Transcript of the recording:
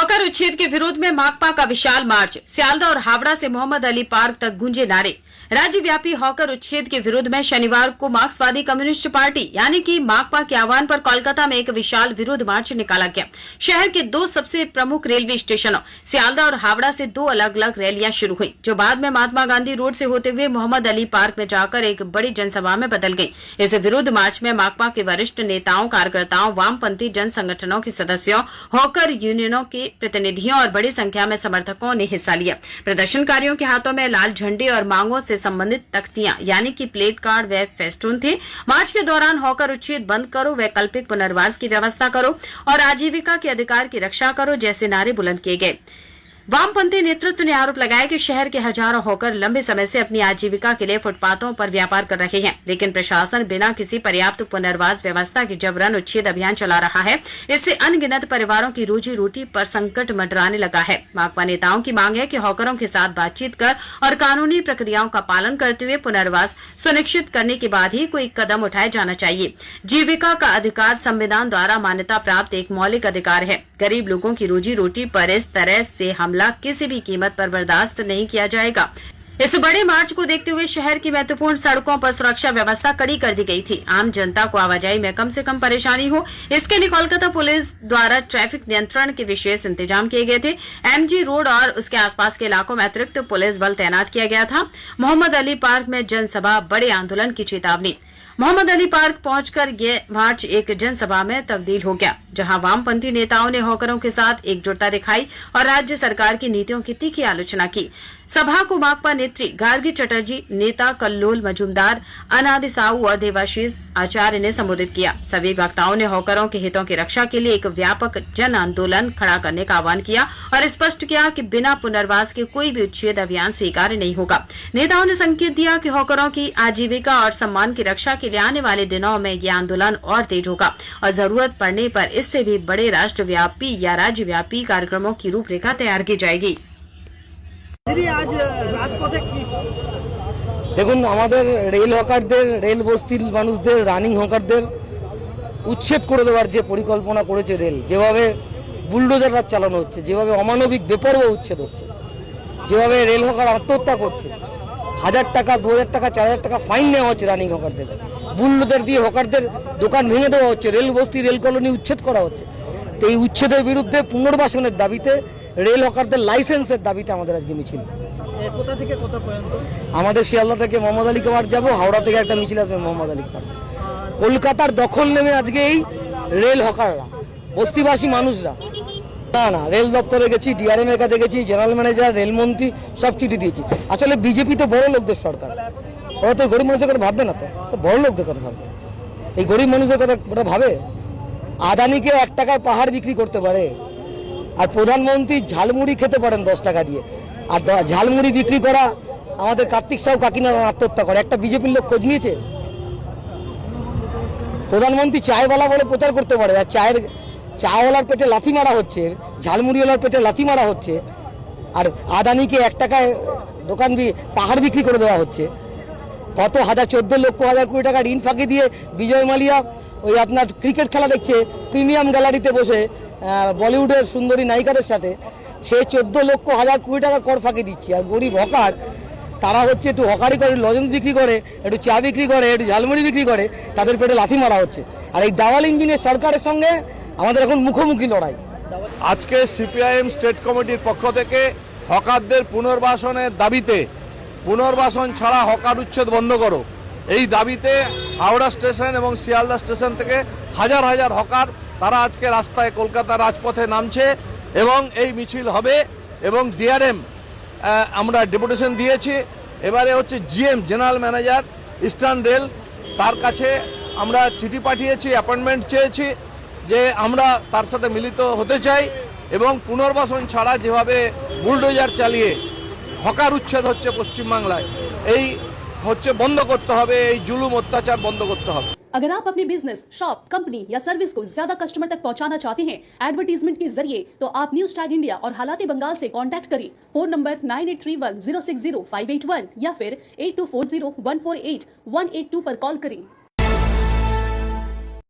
Hawker उच्छेद के विरोध में माकपा का विशाल मार्च। सियालदह और हावड़ा से मोहम्मद अली पार्क तक गूंजे नारे। राज्यव्यापी हॉकर उच्छेद के विरोध में शनिवार को मार्क्सवादी कम्युनिस्ट पार्टी यानी कि माकपा के आह्वान पर कोलकाता में एक विशाल विरोध मार्च निकाला गया। शहर के दो सबसे प्रमुख रेलवे स्टेशनों सियालदह और हावड़ा से दो अलग अलग रैलियां शुरू हुई, जो बाद में महात्मा गांधी रोड से होते हुए मोहम्मद अली पार्क में जाकर एक बड़ी जनसभा में बदल गई। इस विरोध मार्च में माकपा के वरिष्ठ नेताओं, कार्यकर्ताओं, वामपंथी जन संगठनों के सदस्यों, हॉकर यूनियनों के प्रतिनिधियों और बड़ी संख्या में समर्थकों ने हिस्सा लिया। प्रदर्शनकारियों के हाथों में लाल झंडे और मांगों से संबंधित तख्तियां यानी कि प्लेट कार्ड व फेस्टून थे। मार्च के दौरान हॉकर उच्छेद बंद करो, वैकल्पिक पुनर्वास की व्यवस्था करो और आजीविका के अधिकार की रक्षा करो जैसे नारे बुलंद किए गए। वामपंथी नेतृत्व ने आरोप लगाया कि शहर के हजारों हॉकर लंबे समय से अपनी आजीविका के लिए फुटपाथों पर व्यापार कर रहे हैं, लेकिन प्रशासन बिना किसी पर्याप्त पुनर्वास व्यवस्था के जबरन उच्छेद अभियान चला रहा है। इससे अनगिनत परिवारों की रोजी रोटी पर संकट मंडराने लगा है। माकपा नेताओं की मांग है कि हॉकरों के साथ बातचीत कर और कानूनी प्रक्रियाओं का पालन करते हुए पुनर्वास सुनिश्चित करने के बाद ही कोई कदम उठाया जाना चाहिए। जीविका का अधिकार संविधान द्वारा मान्यता प्राप्त एक मौलिक अधिकार है। गरीब लोगों की रोजी रोटी पर इस तरह से हमला किसी भी कीमत पर बर्दाश्त नहीं किया जाएगा। इस बड़े मार्च को देखते हुए शहर की महत्वपूर्ण सड़कों पर सुरक्षा व्यवस्था कड़ी कर दी गई थी। आम जनता को आवाजाही में कम से कम परेशानी हो, इसके लिए कोलकाता पुलिस द्वारा ट्रैफिक नियंत्रण के विशेष इंतजाम किए गए थे। एमजी रोड और उसके आसपास के इलाकों में अतिरिक्त पुलिस बल तैनात किया गया था। मोहम्मद अली पार्क में जनसभा, बड़े आंदोलन की चेतावनी। मोहम्मद अली पार्क पहुंचकर ये मार्च एक जनसभा में तब्दील हो गया, जहां वामपंथी नेताओं ने हॉकरों के साथ एकजुटता दिखाई और राज्य सरकार की नीतियों की तीखी आलोचना की। सभा को माकपा नेत्री गार्गी चटर्जी, नेता कल्लोल मजूमदार, अनादि साहू और देवाशीष आचार्य ने संबोधित किया। सभी वक्ताओं ने हॉकरों के हितों की रक्षा के लिए एक व्यापक जन आंदोलन खड़ा करने का आह्वान किया और स्पष्ट किया कि बिना पुनर्वास के कोई भी उच्छेद अभियान स्वीकार्य नहीं होगा। नेताओं ने संकेत दिया कि हॉकरों की आजीविका और सम्मान की रक्षा के लिए आने वाले दिनों में ये आंदोलन और तेज होगा और जरूरत पड़ने पर इससे भी बड़े राष्ट्रव्यापी या राज्यव्यापी कार्यक्रमों की रूपरेखा तैयार की जाएगी। आज राजपथे দেখুন, আমাদের রেল হকারদের, রেল বস্তির মানুষদের, রানিং হকারদের উচ্ছেদ করে দেওয়ার যে পরিকল্পনা করেছে রেল, যেভাবে বুলডোজার রাজ চালানো হচ্ছে, যেভাবে অমানবিক বেপরোয়া উচ্ছেদ হচ্ছে, যেভাবে রেল হকার আত্মহত্যা করছে, 1000 টাকা, 2000 টাকা, 4000 টাকা ফাইন নেওয়া হচ্ছে রানিং হকারদের কাছে, বুলডোজার দিয়ে হকারদের দোকান ভেঙে দেওয়া হচ্ছে, রেল বস্তি, রেল কলোনি উচ্ছেদ করা হচ্ছে। তো এই উচ্ছেদের বিরুদ্ধে পুনর্বাসনের দাবিতে, রেল হকারদের লাইসেন্সের দাবিতে আমাদের আজকে মিছিল। কোথা থেকে কোথা পর্যন্ত? আমাদের শিয়ালদা থেকে মোহাম্মদ আলী পার্ক যাবো, হাওড়া থেকে একটা মিছিল আসবে মোহাম্মদ আলী পার্ক। কলকাতার দখল নেমে আজকে এই রেল হকাররা, বস্তিবাসী মানুষরা, না রেল দপ্তরে গেছি, ডিআরএম এর কাছে গেছি, জেনারেল ম্যানেজার, রেলমন্ত্রী সব চিঠি দিয়েছি। আসলে বিজেপি তো বড় লোকদের সরকার, ওরা তো গরিব মানুষের কথা ভাববে না, তো বড় লোকদের কথা ভাববে। এই গরিব মানুষের কথা ওরা ভাবে? আদানিকে 1 টাকায় পাহাড় বিক্রি করতে পারে, আর প্রধানমন্ত্রী ঝালমুড়ি খেতে পারেন 10 টাকা দিয়ে, আর ঝালমুড়ি বিক্রি করা আমাদের কার্তিক সাহু কাকিনারা আত্মহত্যা করে। একটা বিজেপির লোক খোঁজ নিয়েছে? প্রধানমন্ত্রী চায়ওয়ালা বলে প্রচার করতে পারে, আর চাওয়ালার পেটে লাথি মারা হচ্ছে, ঝালমুড়িওয়ালার পেটে লাথি মারা হচ্ছে, আর আদানিকে 1 টাকায় দোকান পাহাড় বিক্রি করে দেওয়া হচ্ছে। কত হাজার, 14 লক্ষ, 1000 কোটি টাকা ঋণ ফাঁকি দিয়ে বিজয় মালিয়া ওই আপনার ক্রিকেট খেলা দেখছে প্রিমিয়াম গ্যালারিতে বসে বলিউডের সুন্দরী নায়িকাদের সাথে। সে 14 লক্ষ, 1000 কোটি টাকা কর ফাঁকি দিচ্ছে। আর গরিব হকার, তারা হচ্ছে একটু হকারি করে, লজেন্স বিক্রি করে, একটু চা বিক্রি করে, একটু ঝালমুড়ি বিক্রি করে, তাদের পেটে লাথি মারা হচ্ছে। আর এই ডাবল ইঞ্জিনের সরকারের সঙ্গে আমাদের এখন মুখোমুখি লড়াই। আজকে সিপিআইএম স্টেট কমিটির পক্ষ থেকে হকারদের পুনর্বাসনের দাবিতে, পুনর্বাসন ছাড়া হকার উচ্ছেদ বন্ধ করো, এই দাবিতে হাওড়া স্টেশন এবং শিয়ালদা স্টেশন থেকে হাজার হাজার হকার তারা আজকে রাস্তায় কলকাতা রাজপথে নামছে এবং এই মিছিল হবে। এবং ডিআরএম আমরা ডেপুটেশন দিয়েছি। এবারে হচ্ছে GM, general manager, eastern rail, তার কাছে আমরা চিঠি পাঠিয়েছি, অ্যাপয়েন্টমেন্ট চেয়েছি যে আমরা তার সাথে মিলিত হতে চাই এবং পুনর্বাসন ছাড়া যেভাবে বুলডোজার চালিয়ে হকার উচ্ছেদ হচ্ছে পশ্চিমবাংলায়, এই হচ্ছে বন্ধ করতে হবে, এই জুলুম অত্যাচার বন্ধ করতে হবে। अगर आप अपने बिजनेस, शॉप, कंपनी या सर्विस को ज्यादा कस्टमर तक पहुंचाना चाहते हैं एडवर्टीजमेंट के जरिए, तो आप न्यूज टैग इंडिया और हालाती बंगाल से कांटेक्ट करें। फोन नंबर 9831060581 या फिर 8240148182 पर कॉल करें।